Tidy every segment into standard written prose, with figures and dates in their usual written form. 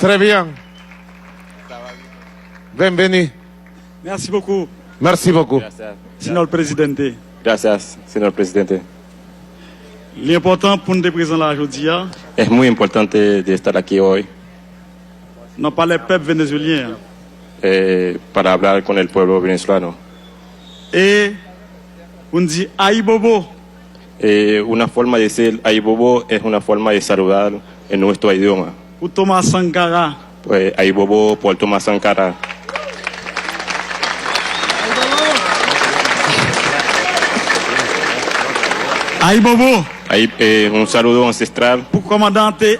Très bien. Bienvenue. Merci beaucoup, Merci beaucoup. Gracias. señor presidente. Gracias, señor presidente. L'important pour nous présenter là aujourd'hui, Es muy importante de estar aquí hoy non pas les peuples vénézuéliens. para hablar con el pueblo venezolano. Et on dit Aïe Bobo. Una forma de decir Aibobo es una forma de saludar en nuestro idioma. Pour Thomas Sankara. Pues Aibobo por Tomás Sankara. Aïe Bobo. Un saludo ancestral Pour commandante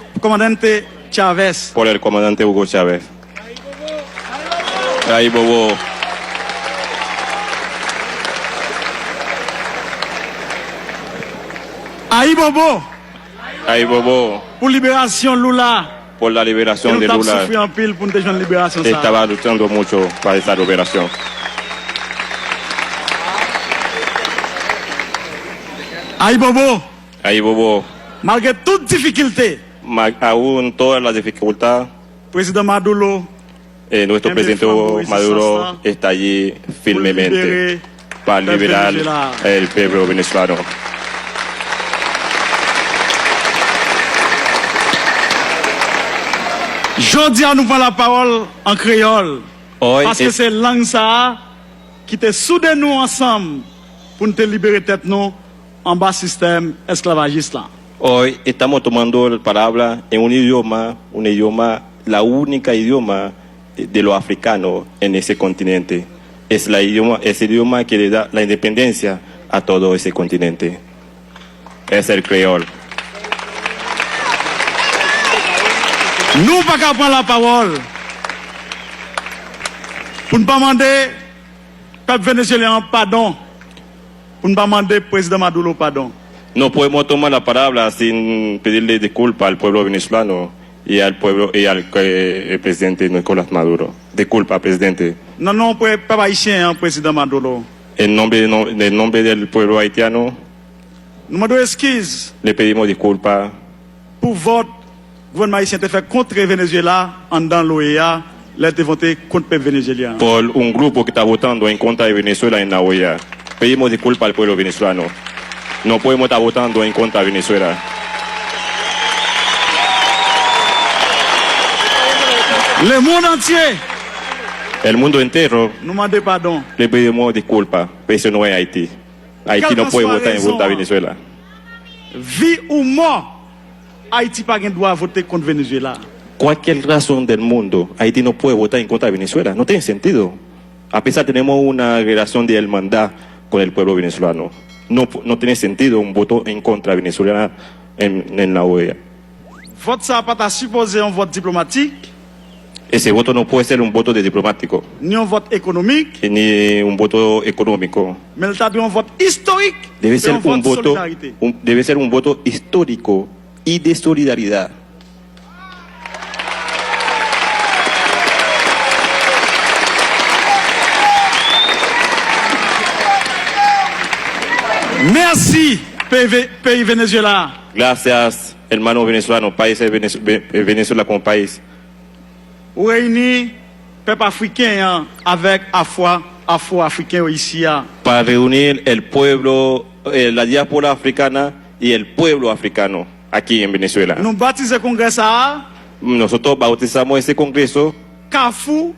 Chavez. por el comandante Hugo Chávez. Aibobo. Aïe Bobo. Aibobo Pour libération Lula. por la Et liberación nous de avons Lula. souffert en pile pour nous déjouer la libération. Ça. Estaba luchando mucho para esa liberación. Aïe Bobo. Aibobo, Malgré toute difficulté, aún todas las dificultades, président Maduro nuestro En presidente defensa Maduro Moisés está allí firmemente libérer para el pueblo liberar venezolano. el pueblo venezolano. Jodi à nous prend la parole en créole. Hoy, Parce que c'est langue ça qui te soude nous ensemble pour nous te libérer tête nous en bas système esclavagiste là. hoy estamos tomando la palabra en un idioma, la única idioma de los africanos en ese continente. Es el idioma que le da la independencia a todo ese continente. Es el creol. Nous pas qu'à prendre la parole pour ne pas demander peuple vénézuélien pardon, pour ne pas demander président Maduro pardon. No podemos tomar la palabra sin pedirle disculpas al pueblo venezolano y al pueblo y al el presidente Nicolás Maduro. Disculpa, presidente. Non, non, peuple haïtien, hein, président Maduro. En nombre del pueblo haitiano, Nous demandons excuses le pedimos disculpas pour votre gouvernement haïtien te fait contre Venezuela en dans l'OEA, là te voté contre le peuple vénézuélien. por un grupo que está votando en contra de Venezuela en la OEA. Pedimos disculpas al pueblo venezolano. No podemos estar votando en contra de Venezuela. Le monde entier El mundo entero nous demande pardon. le pedimos disculpas, pero eso no es Haití. Haití no puede votar en contra de Venezuela. Vie ou mort, Haïti pas droit voter contre Venezuela. Cualquier razón del mundo, Haití no puede votar en contra de Venezuela. No tiene sentido. A pesar tenemos una relación de hermandad con el pueblo venezolano. No tiene sentido un voto en contra de Venezuela en la OEA. Vote ça pas supposé un vote diplomatique, Ese voto no puede ser un voto de diplomático, ni un vote économique, ni un voto económico. mais il un vote historique. Debe et ser un vote un de voto, solidarité. debe ser un voto histórico y de solidaridad. Merci, pays Venezuela. Gracias, hermanos venezolanos, países Venezuela como país. Ou réunis peuple africain hein, avec afro-africain ici. Hein. Para reunir el pueblo, la diáspora africana y el pueblo africano aquí en Venezuela. Nous baptisons le congrès ça, Nosotros bautizamos ese congreso, Carrefour,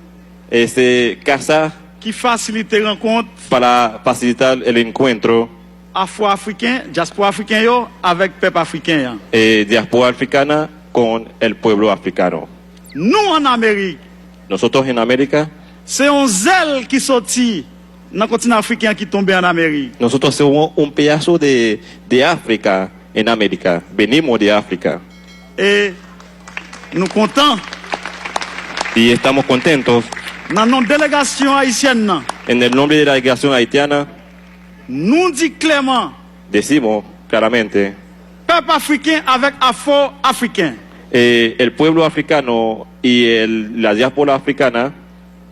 ese casa, qui facilite les rencontres para facilitar el encuentro afro-africain, diaspora africain yo, avec peuple africain. Hein. diáspora africana con el pueblo africano. Nous en Amérique, Nosotros en América, c'est un zèle qui sortit dans le continent africain qui tombait en Amérique. nosotros somos un pedazo de África en América. Venimos de África Et nous comptons y estamos contentos. dans notre délégation haïtienne, nan, En el nombre de la delegación haitiana, nous dit clairement, decimos claramente, peuple africain avec afro-africain. el pueblo africano y la diáspora africana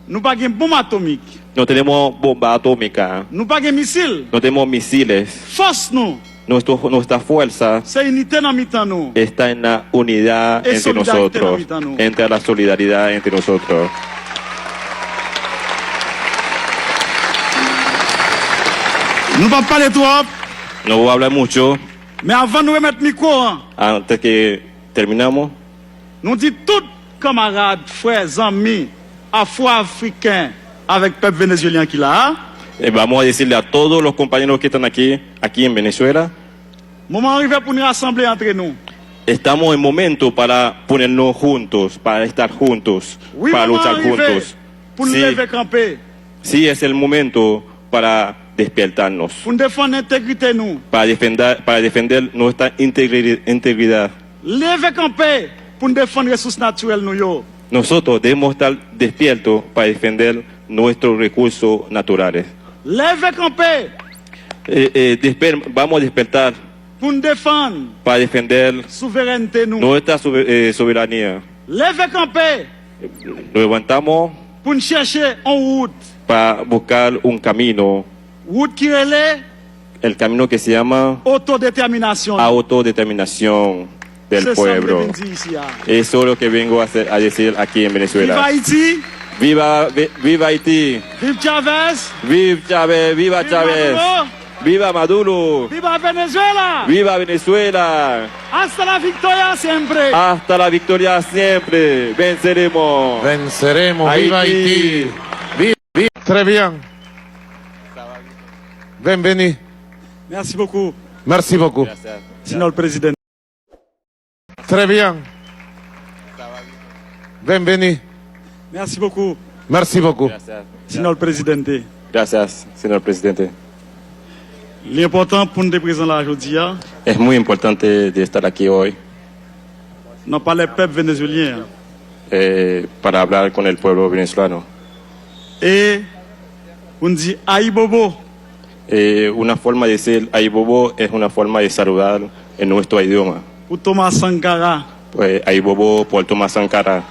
Nous pas de bombe atomique, no tenemos bomba atómica, nous pas de missile. no tenemos misiles. Force nous, Nuestra fuerza c'est unité dans mi-temps nous. está en la unidad Es entre solidaridad nosotros, entre nosotros. entre la solidaridad entre nosotros. Nous ne pouvons pas parler trop, No voy a hablar mucho mais avant de nous remettre le micro, hein, antes que terminamos. nous disons tous camarades, frères, amis, afro-africains avec le peuple vénézuélien qui est là. Vamos a decirle a todos los compañeros que están aquí en Venezuela, Moment arrivé pour nous rassembler entre nous. estamos en momento para ponernos juntos, para estar juntos, Oui, para moment luchar arrivé juntos. pour nous Sí, lever camper, sí es el momento para despertarnos, pour nous défendre l'intégrité nous. para defender nuestra integridad. Lever camper pour nous défendre les ressources naturelles nous yo. Nosotros debemos estar despiertos para defender nuestros recursos naturales. Lever camper Vamos a despertar pour nous défendre para defender la souveraineté nous. nuestra soberanía. Lever camper Nos levantamos pour nous chercher en route. para buscar un camino, Route qui relève el camino que se llama autodétermination. autodeterminación del C'est ça que pueblo. je viens dire ici, ah. Eso es lo que vengo a decir aquí en Viva Venezuela. Haïti, Viva Haití, vive Chavez, viva Chávez, viva Chávez, Maduro, viva Maduro, viva Venezuela. viva Venezuela. Hasta la victoria siempre. Hasta la victoria siempre. Venceremos. Venceremos, viva Haití. Haití. Viva. Très bien. Bienvenue. Merci beaucoup, Merci beaucoup. signor le président. Très bien. Bienvenue. Merci beaucoup, Merci beaucoup. signor le président. Gracias, señor presidente. L'important pour nous de présent là aujourd'hui, Es muy importante de estar aquí hoy non pas les peuples vénézuéliens. para hablar con el pueblo venezolano. Et on dit Aïe Bobo, Una forma de decir ay bobo es una forma de saludar en nuestro idioma. pour Thomas Sankara. Pues ay bobo por Tomás Sankara.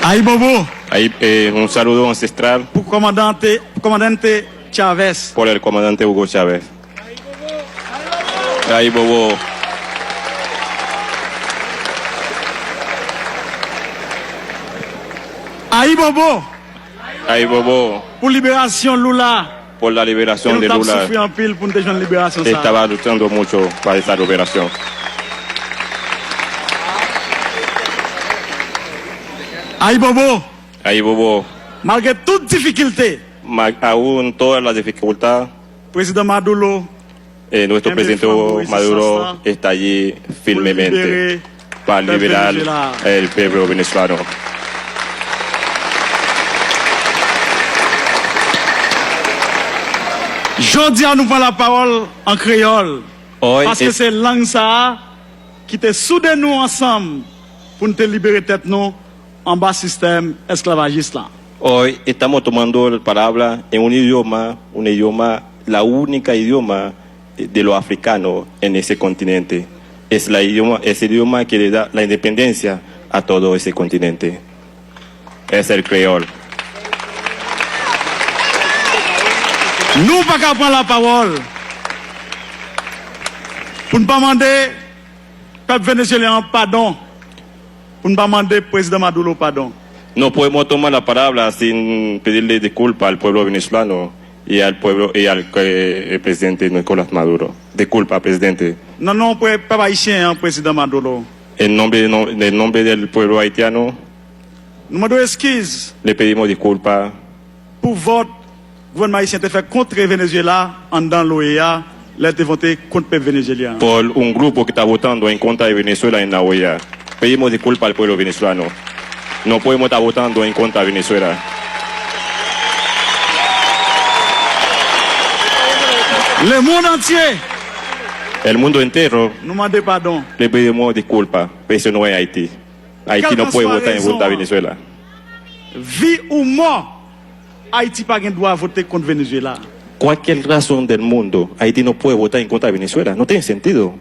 Aïe Bobo Un saludo ancestral pour commandante Chavez. por el comandante Hugo Chávez. Ay bobo. Aïe Bobo Ay bobo pour libération Lula. por la liberación Nous de avons Lula. souffert en pile pour nous déjouer la libération. ça. Estaba luchando mucho para esa liberación. Aïe Bobo, Ay bobo. malgré toute difficulté, Aún todas las dificultades, président Maduro nuestro En presidente defensa de Maduro Sasa, está allí firmemente libérer para el liberar Venezuela. el pueblo venezolano. Jodi à nous prend la parole en créole. Hoy, Parce que c'est langue ça qui te soude nous ensemble pour nous te libérer tête nous en bas système esclavagiste là. hoy estamos tomando palabra en un idioma, la única idioma de los africanos en ese continente. Es el idioma que le da la independencia a todo ese continente. Es el creol. Nous pas qu'à prendre la parole pour ne pas demander peuple vénézuélien pardon, pour ne pas demander président Maduro pardon. No podemos tomar la palabra sin pedirle disculpas al pueblo venezolano y al presidente Nicolás Maduro. Disculpa, presidente. Non, non, peuple haïtien, président Maduro. En nombre del pueblo haitiano, Nous demandons excuses le pedimos disculpas pour votre gouvernement haïtien te fait contre Venezuela en dans l'OEA, là te voté contre le peuple vénézuélien. por un grupo que está votando en contra de Venezuela en la OEA. Pedimos disculpas al pueblo venezolano. No podemos estar votando en contra de Venezuela. Le monde entier El mundo entero nous demande pardon. le pedimos disculpas, pero eso no es Haití. Haití no puede votar en contra de Venezuela. Vie ou mort, Haïti pas gain droit à voter contre Venezuela. Cualquier razón del mundo, Haití no puede votar en contra de Venezuela. No tiene sentido.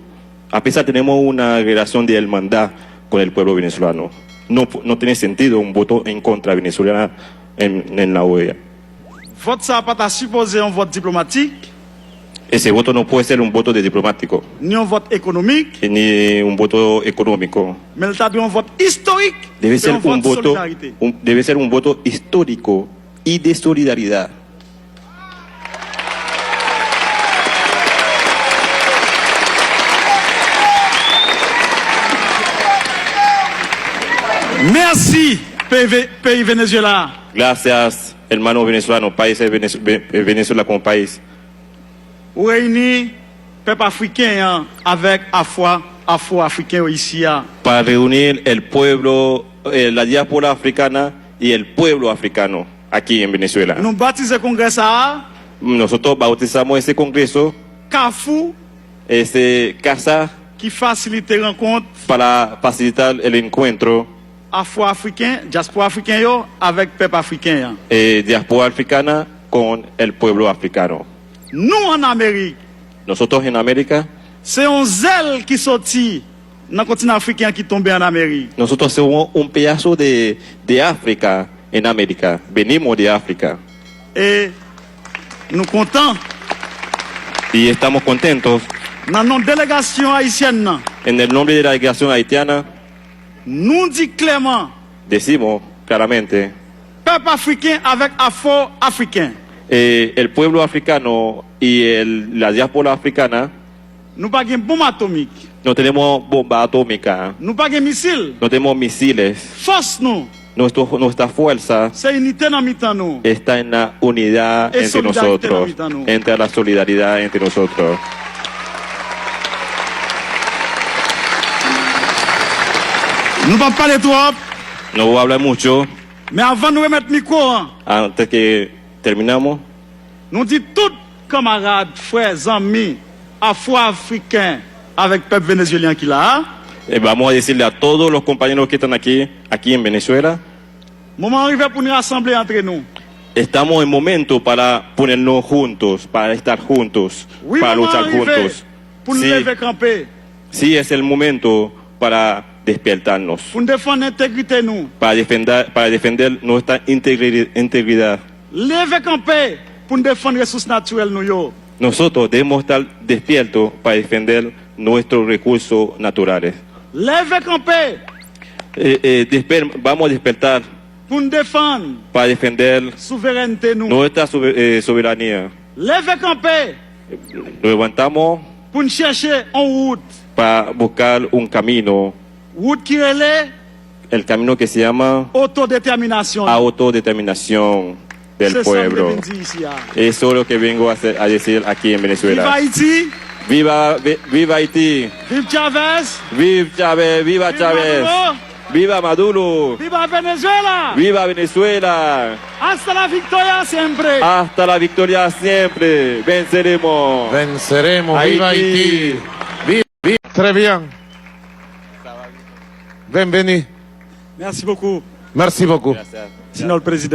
A pesar tenemos una relación de hermandad con el pueblo venezolano. No tiene sentido un voto en contra de Venezuela en la OEA. Vote ça pas ta supposé un vote diplomatique, Ese voto no puede ser un voto de diplomático ni un vote économique, ni un voto económico. mais il t'a un vote historique. Debe c'est ser un vote un de voto, solidarité. debe ser un voto histórico y de solidaridad. Merci, pays Venezuela. Gracias, hermano venezolano, países Venezuela como país. Ou réunir peuple africain hein, avec afro-africain ici. Hein. Para reunir el pueblo, la diáspora africana y el pueblo africano aquí en Venezuela. Nous baptisons congrès ça, Nosotros bautizamos ese congreso, Carrefour, ese casa, qui facilite les rencontres para facilitar el encuentro afro-africain, diaspora africain yo, avec peuple africain. Hein. diáspora africana con el pueblo africano. Nous en Amérique, Nosotros en América, c'est un zèle qui sortit dans le continent africain qui tombait en Amérique. nosotros somos un pedazo de África en América. Venimos de África Et nous contents, y estamos contentos. dans nos délégations haïtiennes, En el nombre de la delegación haitiana, nous dit clairement, decimos claramente, peuple africain avec afro-africain. el pueblo africano y la diáspora africana Nous pas de bombe atomique, no tenemos bomba atómica, nous pas de missile. no tenemos misiles. Force nous, Nuestra fuerza c'est unité dans mi-temps nous. está en la unidad Es entre solidaridad nosotros, ahorita, ¿no? entre la solidaridad entre nosotros. Nous pas parler trop, No voy a hablar mucho mais avant de remettre le micro, hein, antes que terminamos. nous dit tous camarades, frères, amis, afro-africains avec le peuple vénézuélien qui là. Vamos a decirle a todos los compañeros que están aquí en Venezuela, Moment arrivé pour nous rassembler entre nous. estamos en momento para ponernos juntos, para estar juntos, Oui, para moment luchar arrivé juntos. pour nous Sí, lever camper, sí, es el momento para despertarnos, pour nous défendre l'intégrité nous. para defender nuestra integridad. Lever camper pour nous défendre les ressources naturelles nous yo. Nosotros debemos estar despiertos para defender nuestros recursos naturales. Lever camper Vamos a despertar pour nous défendre para defender la souveraineté nous. nuestra soberanía. Lever camper Nos levantamos pour nous chercher en route. para buscar un camino, Route qui relève el camino que se llama autodétermination. autodeterminación del C'est ça que je pueblo. viens de dire ici. Hein. Eso es lo que vengo a decir aquí en Vive Venezuela. Haïti, Viva Haití, vive Chavez, viva Chávez, viva Chávez, Maduro, viva Maduro, viva Venezuela. viva Venezuela. Hasta la victoria siempre. Hasta la victoria siempre. Venceremos. Venceremos. Viva Haití. Haití. Très bien. Bienvenue. Merci beaucoup. Merci beaucoup. Gracias. Signor Presidente.